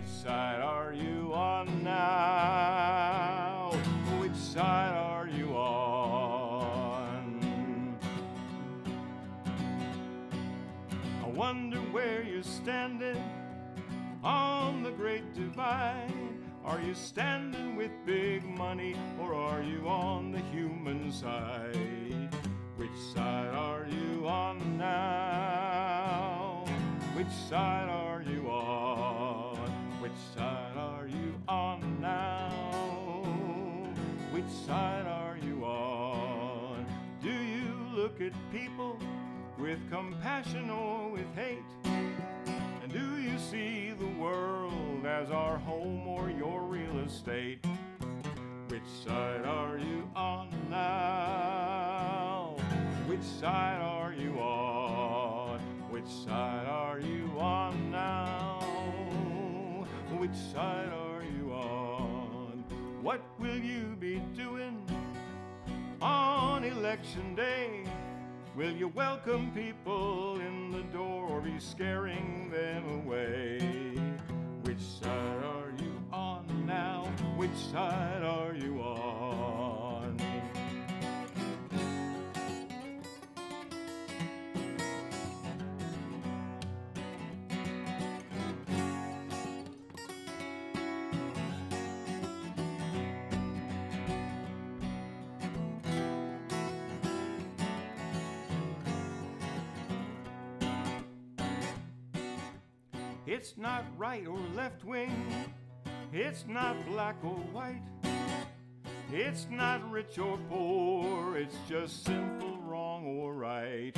side are you on now? Which side are you on? I wonder where you're standing on the great divide. Are you standing with big money, or are you on the human side? Which side are you on now? Which side are you on? Which side are you on now? Which side are you on? Do you look at people with compassion or with hate? And do you see the world as our home or your real estate? Which side are you on now? Which side are you on? Which side are you on now? Which side are you on? What will you be doing on election day? Will you welcome people in the door or be scaring them away? Which side are you on now? Which side are you on? It's not right or left wing. It's not black or white. It's not rich or poor. It's just simple wrong or right.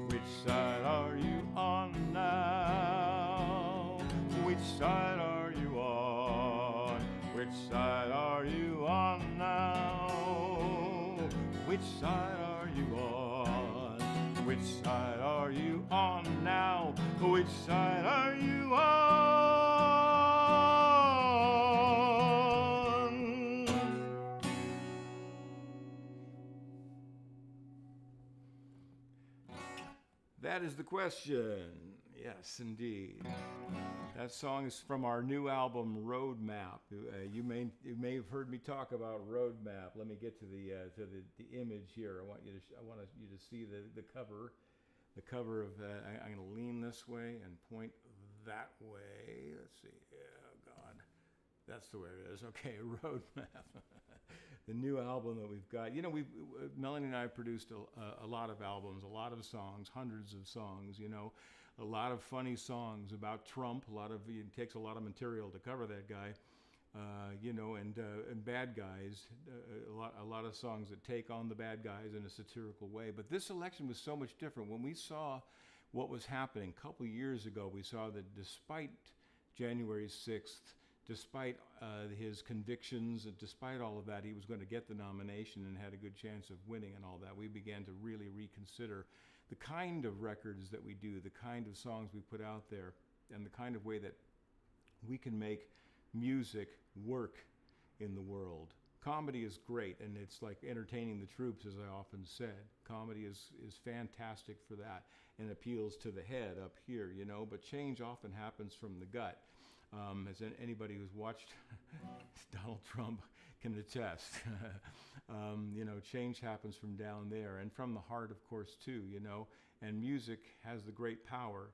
Which side are you on now? Which side are you on? Which side are you on now? Which side are you on? Which side are you on now? Which side are you on? That is the question. Yes, indeed. That song is from our new album, Roadmap. You may have heard me talk about Roadmap. Let me get to the image here. I want you to see the cover. The cover of I'm going to lean this way and point that way. Let's see. Oh God, that's the way it is. Okay, Roadmap. The new album that we've got. You know, Melanie and I produced a lot of albums, a lot of songs, hundreds of songs. You know, a lot of funny songs about Trump. It takes a lot of material to cover that guy. You know, and bad guys, a lot of songs that take on the bad guys in a satirical way. But this election was so much different. When we saw what was happening a couple of years ago, we saw that despite January 6th, despite his convictions, and despite all of that, he was going to get the nomination and had a good chance of winning and all that. We began to really reconsider the kind of records that we do, the kind of songs we put out there, and the kind of way that we can make music work in the world. Comedy is great, and it's like entertaining the troops, as I often said. Comedy is fantastic for that and appeals to the head up here, you know, but change often happens from the gut. As anybody who's watched Donald Trump can attest. You know, change happens from down there and from the heart, of course, too, you know, and music has the great power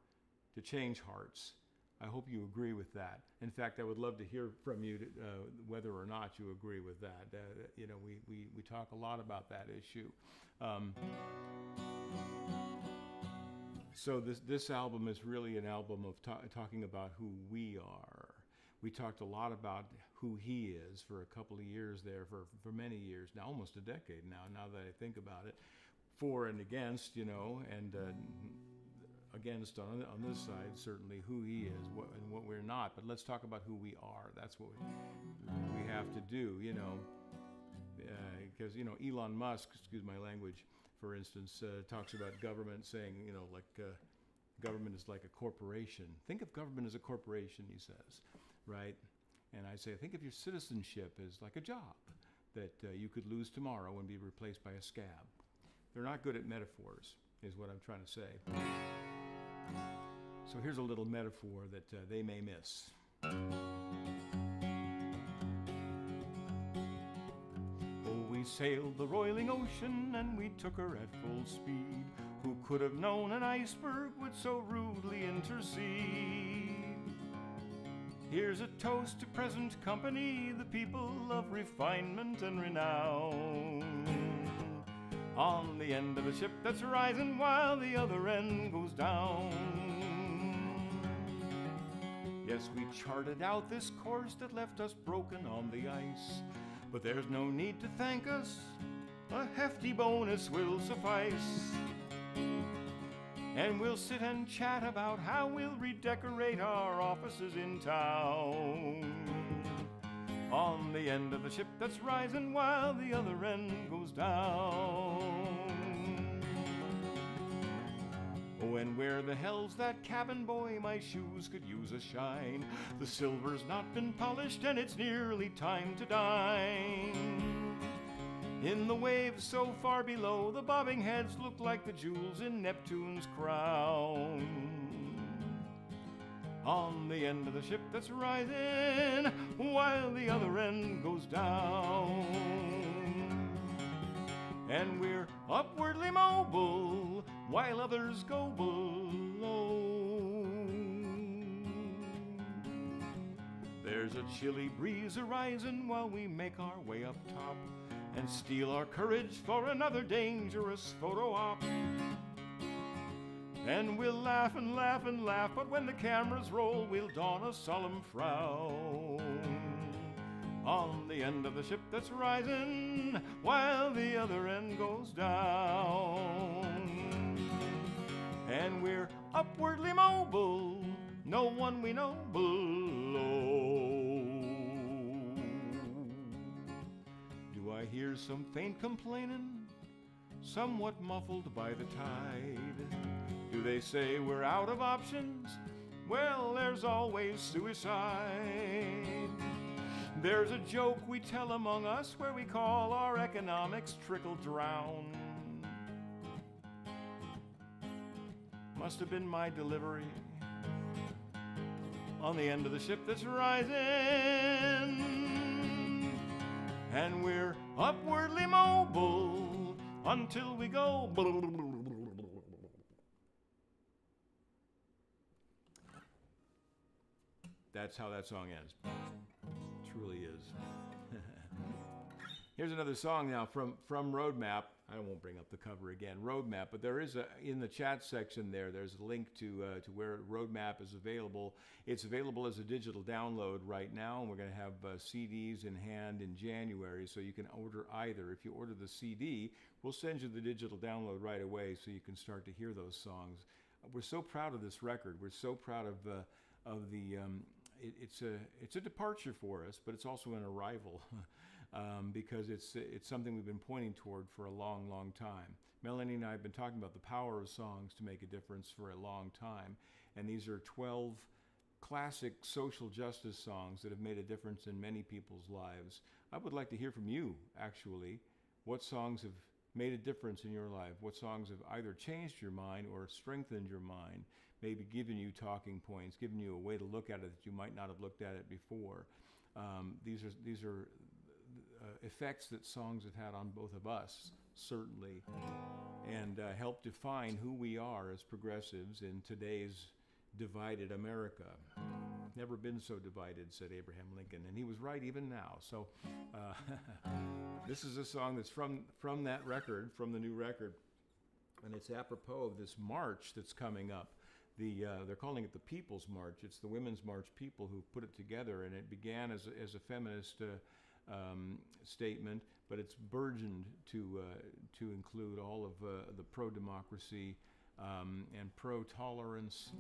to change hearts. I hope you agree with that. In fact, I would love to hear from you whether or not you agree with that. You know, we talk a lot about that issue. So this album is really an album of talking about who we are. We talked a lot about who he is for a couple of years there, for many years now, almost a decade now that I think about it. For and against, you know, and against on this side, certainly who he is and what we're not. But let's talk about who we are. That's what we have to do, you know. Because, you know, Elon Musk, excuse my language, for instance, talks about government saying, you know, like government is like a corporation. Think of government as a corporation, he says, right? And I say, think of your citizenship as like a job that you could lose tomorrow and be replaced by a scab. They're not good at metaphors, is what I'm trying to say. So here's a little metaphor that they may miss. Oh, we sailed the roiling ocean and we took her at full speed. Who could have known an iceberg would so rudely intercede? Here's a toast to present company, the people of refinement and renown. On the end of a ship that's rising while the other end goes down. Yes, we charted out this course that left us broken on the ice. But there's no need to thank us, a hefty bonus will suffice. And we'll sit and chat about how we'll redecorate our offices in town. On the end of the ship that's rising while the other end goes down. Oh, and where the hell's that cabin boy? My shoes could use a shine. The silver's not been polished and it's nearly time to dine. In the waves so far below, the bobbing heads look like the jewels in Neptune's crown. On the end of the ship that's rising, while the other end goes down. And we're upwardly mobile, while others go below. There's a chilly breeze arising while we make our way up top and steel our courage for another dangerous photo op. And we'll laugh and laugh and laugh, but when the cameras roll, we'll don a solemn frown. On the end of the ship that's rising, while the other end goes down. And we're upwardly mobile, no one we know below. I hear some faint complaining, somewhat muffled by the tide. Do they say we're out of options? Well, there's always suicide. There's a joke we tell among us where we call our economics trickle drown. Must have been my delivery on the end of the ship that's rising. And we're upwardly mobile until we go. That's how that song ends. Truly is. Here's another song now from Roadmap. I won't bring up the cover again, Roadmap, but there is in the chat section there's a link to where Roadmap is available. It's available as a digital download right now, and we're going to have CDs in hand in January, so you can order either. If you order the CD, we'll send you the digital download right away so you can start to hear those songs. We're so proud of this record. We're so proud of the it's a departure for us, but it's also an arrival. Because it's something we've been pointing toward for a long, long time. Melanie and I have been talking about the power of songs to make a difference for a long time, and these are 12 classic social justice songs that have made a difference in many people's lives. I would like to hear from you, actually. What songs have made a difference in your life? What songs have either changed your mind or strengthened your mind, maybe given you talking points, given you a way to look at it that you might not have looked at it before? These are effects that songs have had on both of us, certainly, and help define who we are as progressives in today's divided America. Never been so divided, said Abraham Lincoln, and he was right even now. So this is a song that's from that record, from the new record, and it's apropos of this march that's coming up. They're calling it the People's March. It's the Women's March people who put it together, and it began as a feminist statement, but it's burgeoned to include all of the pro-democracy and pro-tolerance,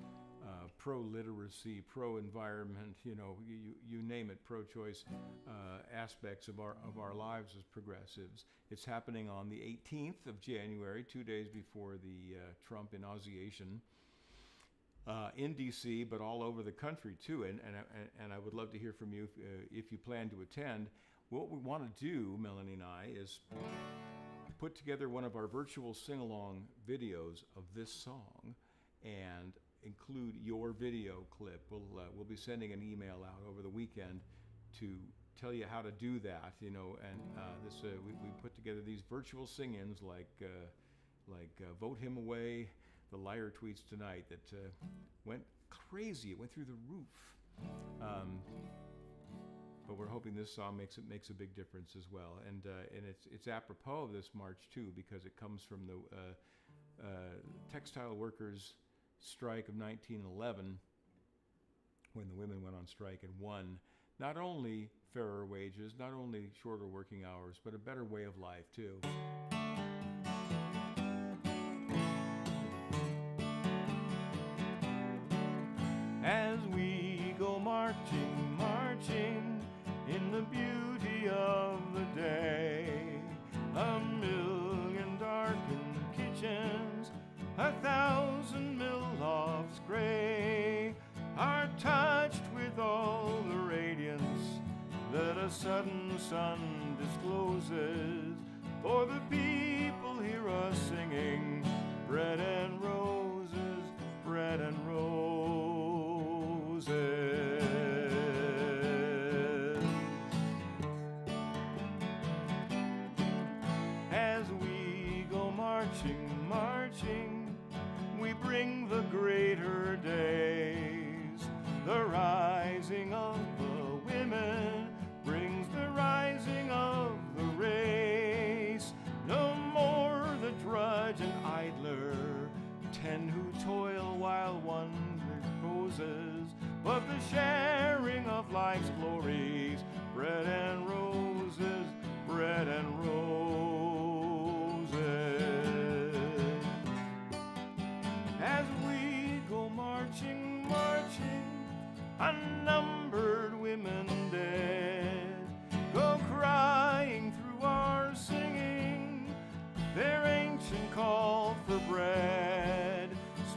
pro-literacy, pro-environment, you name it, pro-choice aspects of our lives as progressives. It's happening on the 18th of January, 2 days before the Trump inauguration. In D.C., but all over the country too, and I would love to hear from you if you plan to attend. What we want to do, Melanie and I, is put together one of our virtual sing-along videos of this song, and include your video clip. We'll be sending an email out over the weekend to tell you how to do that. You know, and we put together these virtual sing-ins like Vote Him Away, the Liar Tweets Tonight, that went crazy. It went through the roof. But we're hoping this song makes a big difference as well, and it's apropos of this march too, because it comes from the textile workers' strike of 1911, when the women went on strike and won not only fairer wages, not only shorter working hours, but a better way of life too. As we go marching, marching in the beauty of the day, a million darkened kitchens, 1,000 mill-lofts gray, are touched with all the radiance that a sudden sun discloses. For the people hear us singing, bread and roses, bread and roses. As we go marching, marching, we bring the greater days. The rising of the women brings the rising of the race. No more the drudge and idler, 10 who toil while one reposes, but the sharing of life's glories, bread and roses, bread and roses. As we go marching, marching, unnumbered women dead go crying through our singing their ancient call for bread.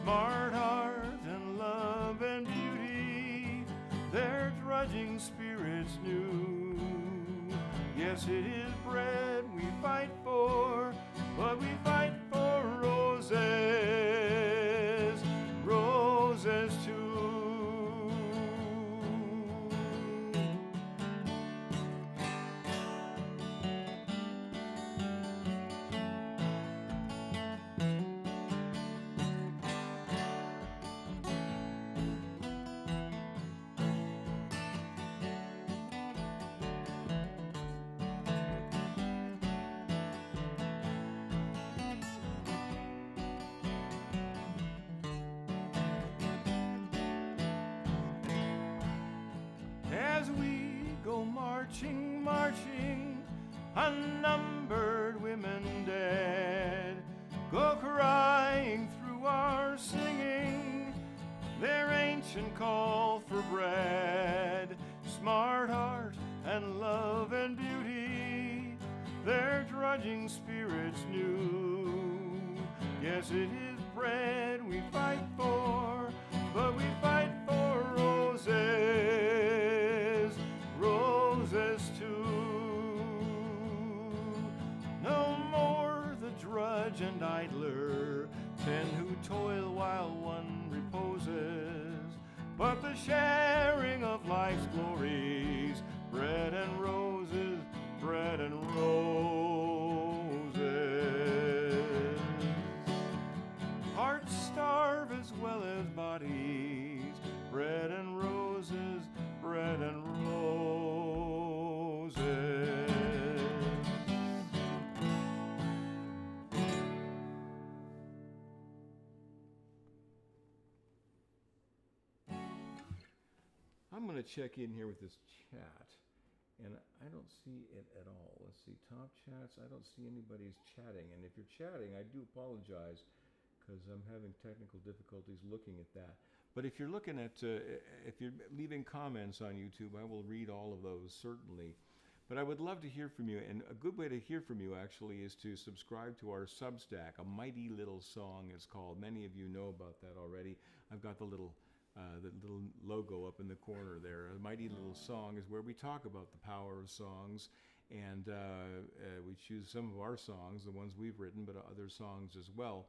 Smart art and love and beauty, their drudging spirits new. Yes, it is bread we fight for, but we fight for roses, roses too. As we go marching, marching, unnumbered women dead go crying through our singing their ancient call for bread. Smart art and love and beauty, their drudging spirits new. Yes, it is bread we fight for, but we fight for roses, roses too. No more the drudge and idler, 10 who toil while one reposes, but the sharing of life's glories, bread and roses, bread and roses. Hearts starve as well as bodies, bread and roses, bread and roses. I'm going to check in here with this chat, and I don't see it at all. Let's see, top chats. I don't see anybody's chatting, and if you're chatting, I do apologize because I'm having technical difficulties looking at that. But if you're looking at, if you're leaving comments on YouTube, I will read all of those, certainly. But I would love to hear from you, and a good way to hear from you, actually, is to subscribe to our Substack. A Mighty Little Song is called. Many of you know about that already. I've got the little logo up in the corner there. A Mighty Little Song is where we talk about the power of songs, and we choose some of our songs, the ones we've written, but other songs as well.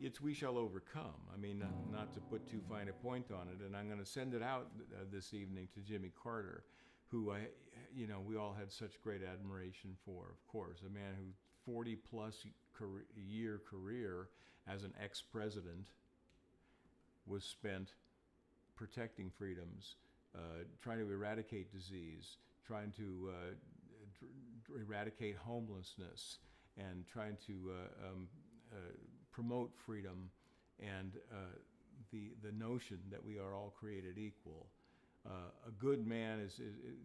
it's We Shall Overcome. I mean, not to put too fine a point on it, and I'm going to send it out this evening to Jimmy Carter, who we all had such great admiration for, of course, a man who 40-plus year career as an ex-president was spent protecting freedoms, trying to eradicate disease, trying to eradicate homelessness, and trying to promote freedom and the notion that we are all created equal. A good man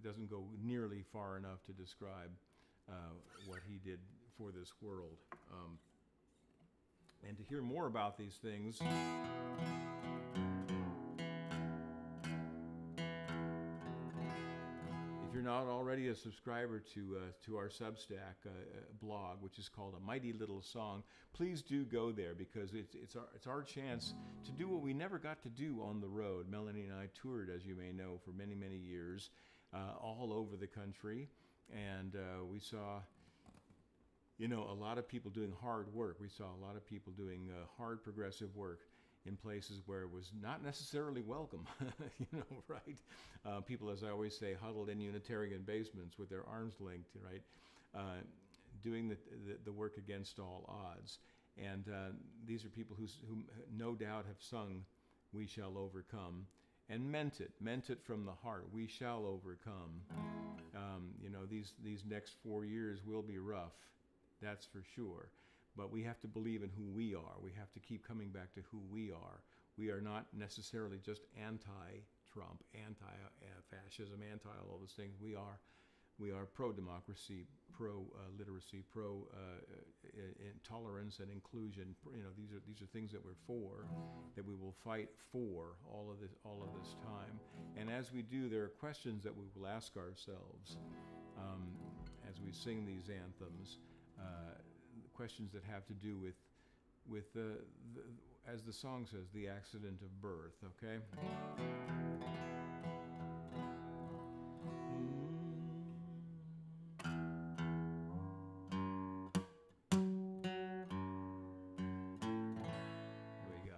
doesn't go nearly far enough to describe what he did for this world. And to hear more about these things, if you're not already a subscriber to our Substack blog, which is called A Mighty Little Song, please do go there, because it's our chance to do what we never got to do on the road. Melanie and I toured, as you may know, for many, many years, all over the country, and we saw a lot of people doing hard work. We saw a lot of people doing hard progressive work in places where it was not necessarily welcome, right? People, as I always say, huddled in Unitarian basements with their arms linked, right? Doing the work against all odds. And these are people who no doubt have sung We Shall Overcome and meant it from the heart. We shall overcome. These next 4 years will be rough, that's for sure. But we have to believe in who we are. We have to keep coming back to who we are. We are not necessarily just anti-Trump, anti-fascism, anti all those things. We are pro-democracy, pro-literacy, pro-tolerance and inclusion. These are things that we're for, that we will fight for all of this time. And as we do, there are questions that we will ask ourselves as we sing these anthems. Questions that have to do with as the song says, the accident of birth, okay? Here we go.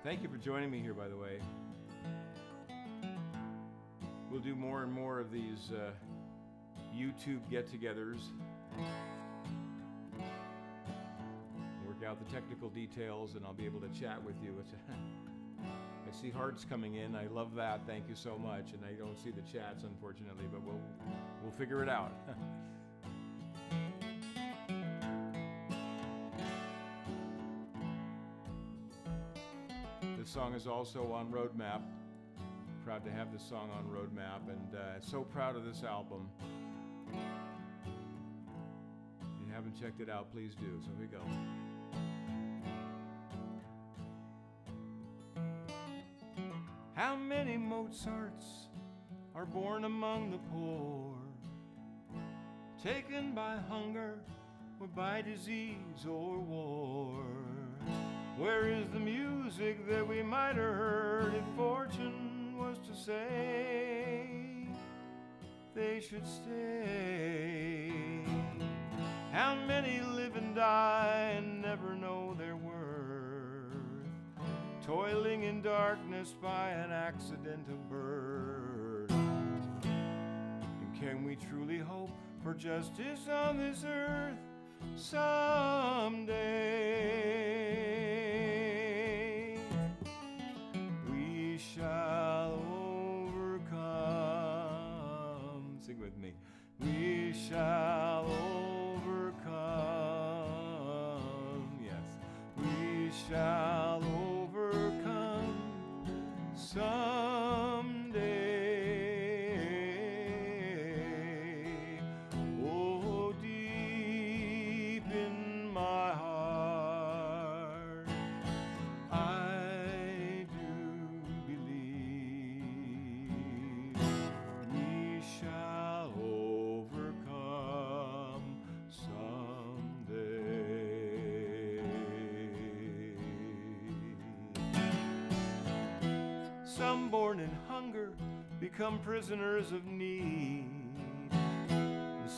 Thank you for joining me here, by the way. We'll do more and more of these YouTube get-togethers. Work out the technical details, and I'll be able to chat with you. I see hearts coming in. I love that. Thank you so much. And I don't see the chats, unfortunately, but we'll figure it out. This song is also on Roadmap. Proud to have this song on Roadmap, and so proud of this album. If you haven't checked it out, please do. So here we go. How many Mozarts are born among the poor, taken by hunger or by disease or war? Where is the music that we might have heard if fortune was to say they should stay? How many live and die and never know their worth, toiling in darkness by an accident of birth? And can we truly hope for justice on this earth someday? We shall overcome. Sing with me. We shall overcome. Yes. We shall overcome someday. Oh, deep in my heart, I do believe we shall overcome someday. Some born in hunger become prisoners of need.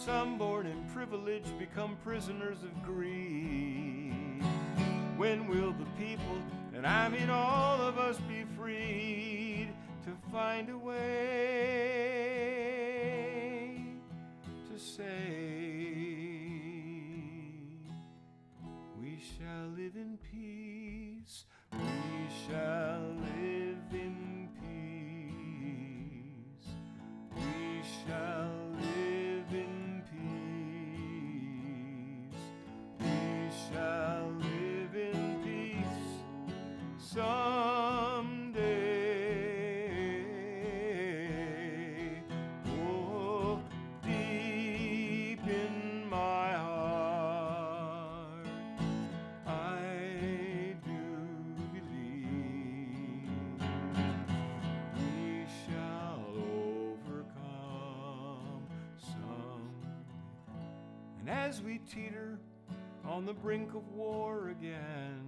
Some born in privilege become prisoners of greed. When will the people, and I mean all of us, be freed to find a way to say we shall live in peace, we shall live in peace, we shall live in peace, we shall live in peace someday. Oh, deep in my heart, I do believe we shall overcome someday. And as we teeter on the brink of war again,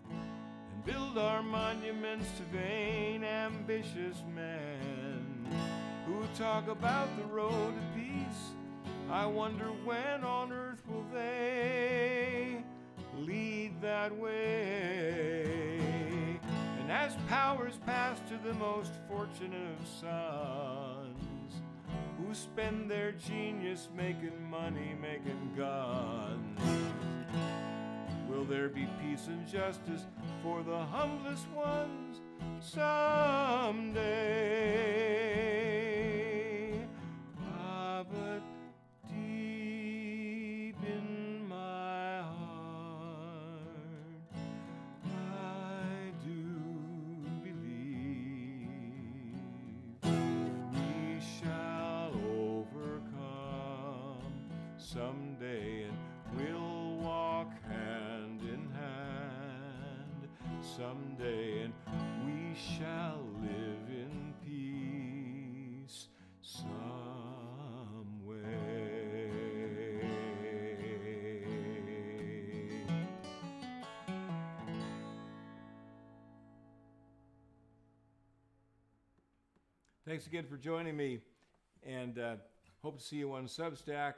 and build our monuments to vain, ambitious men who talk about the road to peace, I wonder when on earth will they lead that way. And as powers pass to the most fortunate of sons, who spend their genius making money, making guns, will there be peace and justice for the humblest ones someday? Ah, but deep in my heart, I do believe we shall overcome someday, and we'll walk hand in hand someday, and we shall live in peace some way. Thanks again for joining me, and hope to see you on Substack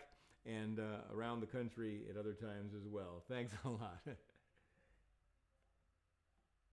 and around the country at other times as well. Thanks a lot.